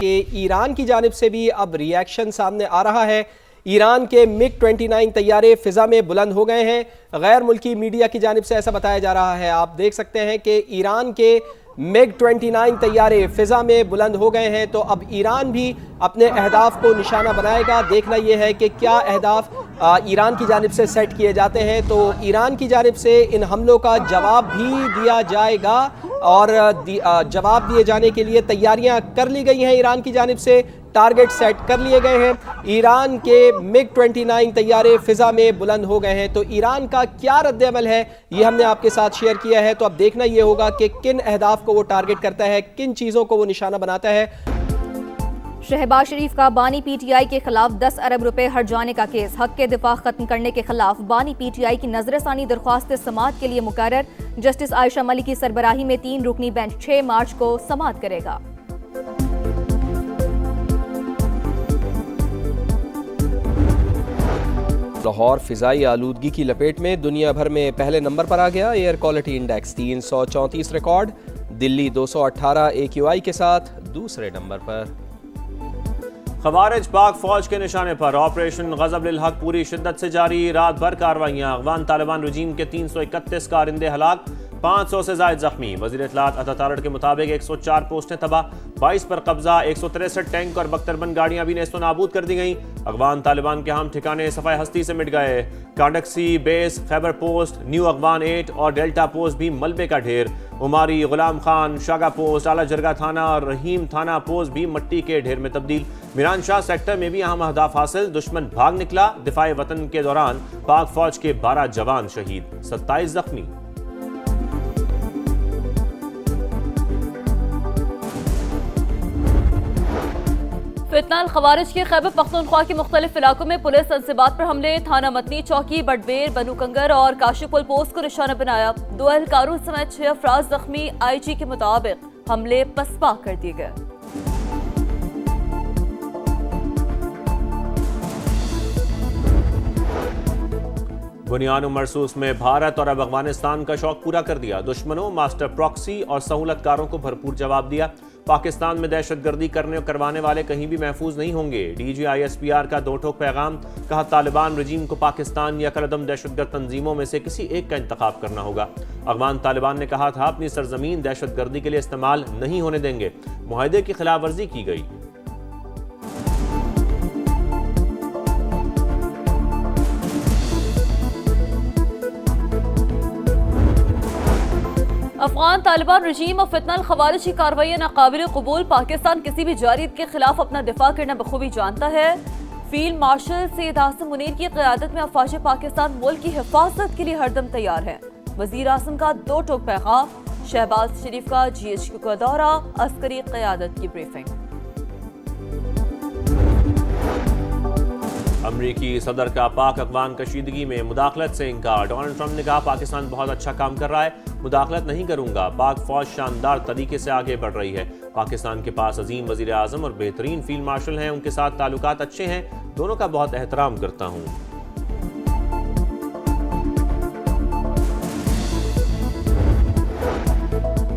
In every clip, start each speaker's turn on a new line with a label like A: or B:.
A: کہ ایران کی جانب سے بھی اب ریاکشن سامنے آ رہا ہے۔ ایران کے MiG-29 طیارے فضا میں بلند ہو گئے ہیں۔ غیر ملکی میڈیا کی جانب سے ایسا بتایا جا رہا ہے۔ آپ دیکھ سکتے ہیں کہ ایران کے MiG-29 طیارے فضا میں بلند ہو گئے ہیں، تو اب ایران بھی اپنے اہداف کو نشانہ بنائے گا۔ دیکھنا یہ ہے کہ کیا اہداف ایران کی جانب سے سیٹ کیے جاتے ہیں، تو ایران کی جانب سے ان حملوں کا جواب بھی دیا جائے گا، اور جواب دیے جانے کے لیے تیاریاں کر لی گئی ہیں۔ ایران کی جانب سے ٹارگٹ سیٹ کر لیے گئے ہیں۔ ایران کے MiG-29 طیارے فضا میں بلند ہو گئے ہیں، تو ایران کا کیا رد عمل ہے یہ ہم نے آپ کے ساتھ شیئر کیا ہے۔ تو اب دیکھنا یہ ہوگا کہ کن اہداف کو وہ ٹارگٹ کرتا ہے، کن چیزوں کو وہ نشانہ بناتا ہے۔
B: شہباز شریف کا بانی پی ٹی آئی کے خلاف 10 ارب روپے ہرجانے کا کیس، حق کے دفاع ختم کرنے کے خلاف بانی پی ٹی آئی کی نظر ثانی درخواست سماعت کے لیے مقرر۔ جسٹس عائشہ ملک کی سربراہی میں 3 رکنی بینچ 6 مارچ کو سماعت کرے گا۔
A: لاہور فضائی آلودگی کی لپیٹ میں دنیا بھر میں پہلے نمبر پر آ گیا۔ ایئر کوالٹی انڈیکس 334 ریکارڈ، دلی 218 AQI کے ساتھ دوسرے نمبر پر۔
C: خوارج پاک فوج کے نشانے پر آپریشن غضب للحق پوری شدت سے جاری، رات بھر کارروائیاں، افغان طالبان رجیم کے 331 کارندے ہلاک، 500 سے زائد زخمی۔ وزیر اطلاعات عطا تارڑ کے مطابق 104 پوسٹیں تباہ، 22 پر قبضہ، 163 ٹینک اور بختربند گاڑیاں بھی نیست و نابود کر دی گئیں۔ افغان طالبان کے اہم ٹھکانے صفحہ ہستی سے مٹ گئے، کانڈکسی بیس، خیبر پوسٹ، نیو افغان 8 اور ڈیلٹا پوسٹ بھی ملبے کا ڈھیر۔ عماری، غلام خان، شاگا پوسٹ، اعلیٰ جرگہ تھانہ اور رحیم تھانہ پوسٹ بھی مٹی کے ڈھیر میں تبدیل۔ میران شاہ سیکٹر میں بھی اہم اہداف حاصل، دشمن بھاگ نکلا، دفاع وطن کے دوران پاک فوج کے 12 جوان شہید، 27 زخمی۔
D: فتنہ الخوارج کے خیبر پختونخوا کے مختلف علاقوں میں پولیس انصبات پر حملے، تھانہ متنی، چوکی، بٹبیر، بنو کنگر اور کاشی پل پوسٹ کو نشانہ بنایا، 2 اہلکاروں سمیت 6 افراد زخمی۔ IG کے مطابق حملے پسپا کر دیے گئے۔
C: بنیان و مرسوس میں بھارت اور اب افغانستان کا شوق پورا کر دیا، دشمنوں، ماسٹر پراکسی اور سہولت کاروں کو بھرپور جواب دیا۔ پاکستان میں دہشت گردی کرنے اور کروانے والے کہیں بھی محفوظ نہیں ہوں گے، DG ISPR کا 2 ٹوک پیغام، کہا طالبان رجیم کو پاکستان یا کالعدم دہشت گرد تنظیموں میں سے کسی ایک کا انتخاب کرنا ہوگا۔ افغان طالبان نے کہا تھا اپنی سرزمین دہشت گردی کے لیے استعمال نہیں ہونے دیں گے، معاہدے کی خلاف ورزی کی گئی۔
D: افغان طالبان رجیم اور فتنہ الخوارج کی کارروائیاں ناقابل قبول، پاکستان کسی بھی جارحیت کے خلاف اپنا دفاع کرنا بخوبی جانتا ہے۔ فیلڈ مارشل سید عاصم منیر کی قیادت میں افواج پاکستان ملک کی حفاظت کے لیے ہر دم تیار ہے۔ وزیر اعظم کا 2 ٹوک پیغام، شہباز شریف کا GHQ کا دورہ، عسکری قیادت کی بریفنگ۔
C: امریکی صدر کا پاک افغان کشیدگی میں مداخلت سے انکار، ڈونلڈ ٹرمپ نے کہا پاکستان بہت اچھا کام کر رہا ہے، مداخلت نہیں کروں گا، پاک فوج شاندار طریقے سے آگے بڑھ رہی ہے، پاکستان کے پاس عظیم وزیر اعظم اور بہترین فیلڈ مارشل ہیں، ان کے ساتھ تعلقات اچھے ہیں، دونوں کا بہت احترام کرتا ہوں۔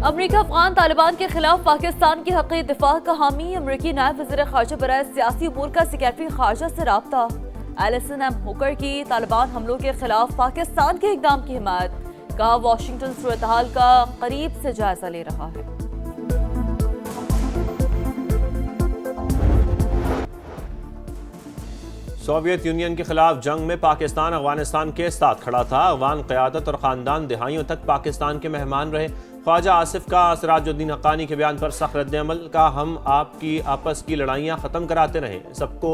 D: امریکہ افغان طالبان کے خلاف پاکستان کے حق دفاع کا حامی، امریکی نائب وزیر خارجہ برائے سیاسی امور کا سیکریٹری خارجہ سے رابطہ۔ ایلسن ایم ہوکر کی طالبان حملوں کے خلاف پاکستان کے اقدام کی حمایت، کہا واشنگٹن صورتحال کا قریب سے جائزہ لے رہا ہے۔
C: سوویت یونین کے خلاف جنگ میں پاکستان افغانستان کے ساتھ کھڑا تھا، افغان قیادت اور خاندان دہائیوں تک پاکستان کے مہمان رہے۔ خواجہ آصف کا سراج الدین حقانی کے بیان پر سخت رد عمل، کا ہم آپ کی آپس کی لڑائیاں ختم کراتے رہے، سب کو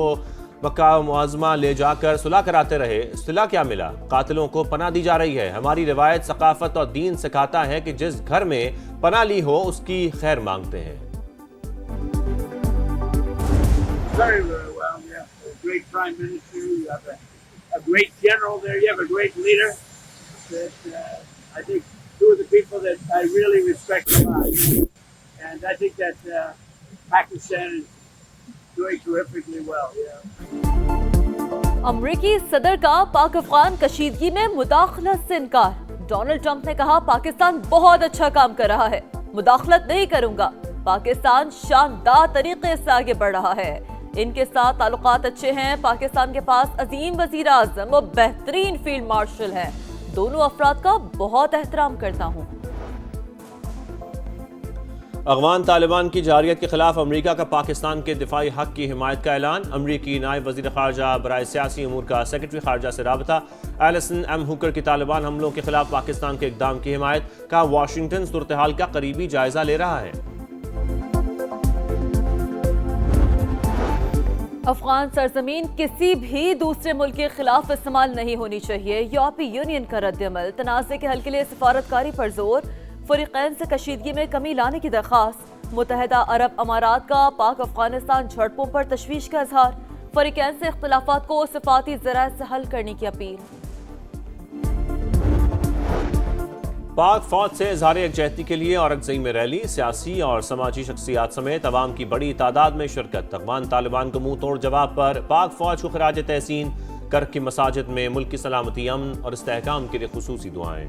C: مکہ معظمہ لے جا کر صلح کراتے رہے، صلح کیا ملا؟ قاتلوں کو پناہ دی جا رہی ہے۔ ہماری روایت، ثقافت اور دین سکھاتا ہے کہ جس گھر میں پناہ لی ہو اس کی خیر مانگتے ہیں۔
E: Great prime minister, you have a great general there, you have a great leader that I think 2 of the people that I really respect a lot, and I think that Pakistan is doing terrifically well.
D: امریکی صدر کا پاک افغان کشیدگی میں مداخلت سے انکار، Donald Trump نے کہا پاکستان بہت اچھا کام کر رہا ہے، مداخلت نہیں کروں گا۔ پاکستان شاندار طریقے سے آگے بڑھ رہا ہے، ان کے ساتھ تعلقات اچھے ہیں۔ پاکستان کے پاس عظیم وزیر اعظم اور بہترین فیلڈ مارشل ہے، دونوں افراد کا بہت احترام کرتا ہوں۔
C: افغان طالبان کی جارحیت کے خلاف امریکہ کا پاکستان کے دفاعی حق کی حمایت کا اعلان۔ امریکی نائب وزیر خارجہ برائے سیاسی امور کا سیکرٹری خارجہ سے رابطہ ایلسن ایم ہوکر کی طالبان حملوں کے خلاف پاکستان کے اقدام کی حمایت کا۔ واشنگٹن صورتحال کا قریبی جائزہ لے رہا ہے۔
D: افغان سرزمین کسی بھی دوسرے ملک کے خلاف استعمال نہیں ہونی چاہیے، یورپی یونین کا رد عمل۔ تنازع کے حل کے لیے سفارتکاری پر زور، فریقین سے کشیدگی میں کمی لانے کی درخواست۔ متحدہ عرب امارات کا پاک افغانستان جھڑپوں پر تشویش کا اظہار، فریقین سے اختلافات کو صفاتی ذرائع سے حل کرنے کی اپیل۔
C: پاک فوج سے اظہار یکجہتی کے لیے اورکزئی میں ریلی، سیاسی اور سماجی شخصیات سمیت عوام کی بڑی تعداد میں شرکت۔ افغان طالبان کو منہ توڑ جواب پر پاک فوج کو خراج تحسین۔ کرک کی مساجد میں ملک کی سلامتی، امن اور استحکام کے لیے خصوصی دعائیں۔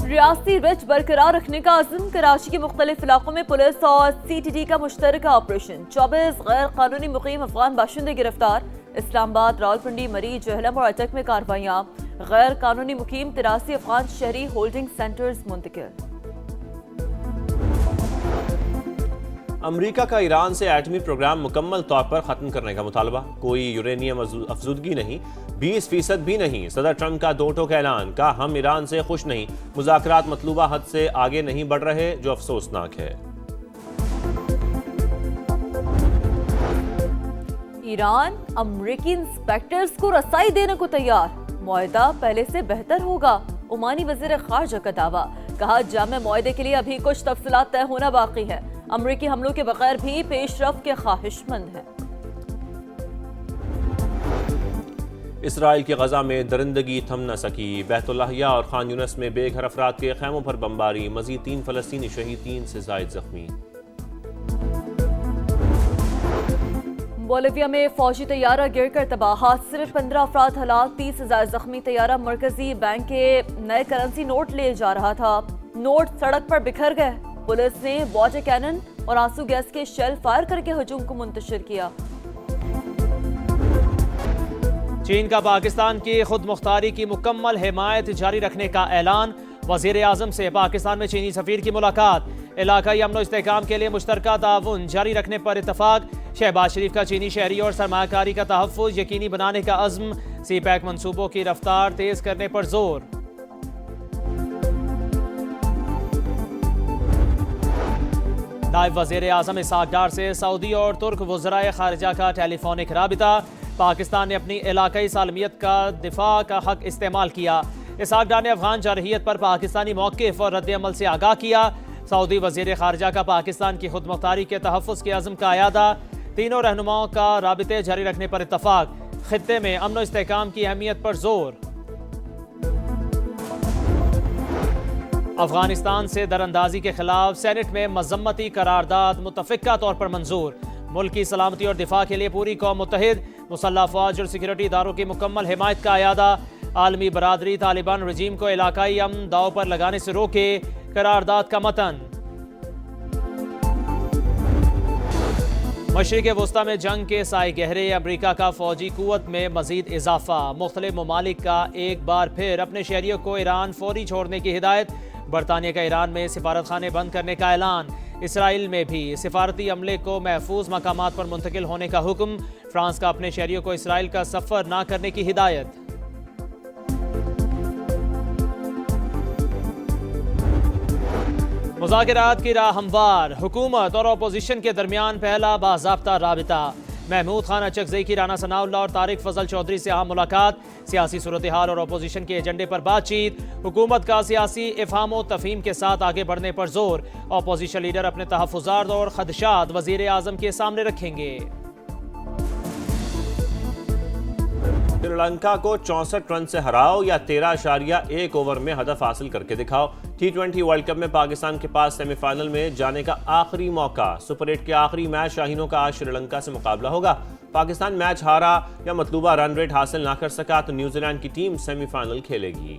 D: ریاستی رچ برقرار رکھنے کا عزم، کراچی کے مختلف علاقوں میں پولیس اور سی ٹی ڈی کا مشترکہ آپریشن۔ 24 غیر قانونی مقیم افغان باشندے گرفتار۔ اسلام آباد، راولپنڈی، مری، جہلم اور اٹک میں کارروائیاں۔ غیر قانونی مقیم 83 افغان شہری ہولڈنگ سینٹرز منتقل۔
C: امریکہ کا ایران سے ایٹمی پروگرام مکمل طور پر ختم کرنے کا مطالبہ۔ کوئی یورینیم افزودگی نہیں، 20% بھی نہیں۔ صدر ٹرمپ کا دو ٹوک اعلان، کہا ہم ایران سے خوش نہیں، مذاکرات مطلوبہ حد سے آگے نہیں بڑھ رہے، جو افسوسناک ہے۔
D: ایران امریکی انسپیکٹرز کو رسائی دینے کو تیار، معاہدہ پہلے سے بہتر ہوگا۔ عمانی وزیر خارجہ کا دعویٰ، کہا جامع معاہدے کے لیے ابھی کچھ تفصیلات طے ہونا باقی ہے، امریکی حملوں کے بغیر بھی پیش رفت کے خواہش مند ہیں۔
C: اسرائیل کی غزہ میں درندگی تھم نہ سکی، بیت اللاحیہ اور خان یونس میں بے گھر افراد کے خیموں پر بمباری، مزید 3 فلسطینی شہید، 3 سے زائد زخمی۔
D: بولیویا میں فوجی طیارہ گر کر تباہ، حادثے میں 15 افراد ہلاک، 30 سے زائد زخمی۔ طیارہ مرکزی بینک کے نئے کرنسی نوٹ لے جا رہا تھا، نوٹ سڑک پر بکھر گئے۔ پولیس نے واٹر کینن اور آنسو گیس کے شیل فائر کر کے ہجوم کو منتشر کیا۔
F: چین کا پاکستان کی خود مختاری کی مکمل حمایت جاری رکھنے کا اعلان، وزیر اعظم سے پاکستان میں چینی سفیر کی ملاقات، علاقائی امن و استحکام کے لیے مشترکہ تعاون جاری رکھنے پر اتفاق۔ شہباز شریف کا چینی شہری اور سرمایہ کاری کا تحفظ یقینی بنانے کا عزم، سی پیک منصوبوں کی رفتار تیز کرنے پر زور۔ نائب وزیر اعظم اسحاق ڈار سے سعودی اور ترک وزرائے خارجہ کا ٹیلی فونک رابطہ، پاکستان نے اپنی علاقائی سالمیت کا دفاع کا حق استعمال کیا۔ اسحاق ڈار نے افغان جارحیت پر پاکستانی موقف اور رد عمل سے آگاہ کیا۔ سعودی وزیر خارجہ کا پاکستان کی خود مختاری کے تحفظ کے عزم کا اعادہ، تینوں رہنماؤں کا رابطے جاری رکھنے پر اتفاق، خطے میں امن و استحکام کی اہمیت پر زور۔ افغانستان سے دراندازی کے خلاف سینٹ میں مذمتی قرارداد متفقہ طور پر منظور، ملک کی سلامتی اور دفاع کے لیے پوری قوم متحد، مسلح افواج اور سیکورٹی اداروں کی مکمل حمایت کا اعادہ۔ عالمی برادری طالبان رجیم کو علاقائی امن داؤ پر لگانے سے روکے، قرارداد کا متن۔ مشرق وسطی میں جنگ کے سائے گہرے، امریکہ کا فوجی قوت میں مزید اضافہ، مختلف ممالک کا ایک بار پھر اپنے شہریوں کو ایران فوری چھوڑنے کی ہدایت، برطانیہ کا ایران میں سفارت خانے بند کرنے کا اعلان، اسرائیل میں بھی سفارتی عملے کو محفوظ مقامات پر منتقل ہونے کا حکم، فرانس کا اپنے شہریوں کو اسرائیل کا سفر نہ کرنے کی ہدایت۔ مذاکرات کی راہ ہموار، حکومت اور اپوزیشن کے درمیان پہلا باضابطہ رابطہ، محمود خان اچکزئی کی رانا ثناء اللہ اور طارق فضل چودھری سے اہم ملاقات، سیاسی صورتحال اور اپوزیشن کے ایجنڈے پر بات چیت، حکومت کا سیاسی افہام و تفہیم کے ساتھ آگے بڑھنے پر زور، اپوزیشن لیڈر اپنے تحفظات اور خدشات وزیر اعظم کے سامنے رکھیں گے۔
C: سری لنکا کو 64 رن سے ہراؤ یا 13.1 اوور میں ہدف حاصل کر کے دکھاؤ۔ T20 ورلڈ کپ میں پاکستان کے پاس سیمی فائنل میں جانے کا آخری موقع، سپر 8 کے آخری میچ شاہینوں کا آج سری لنکا سے مقابلہ ہوگا۔ پاکستان میچ ہارا یا مطلوبہ رن ریٹ حاصل نہ کر سکا تو نیوزی لینڈ کی ٹیم سیمی فائنل کھیلے گی۔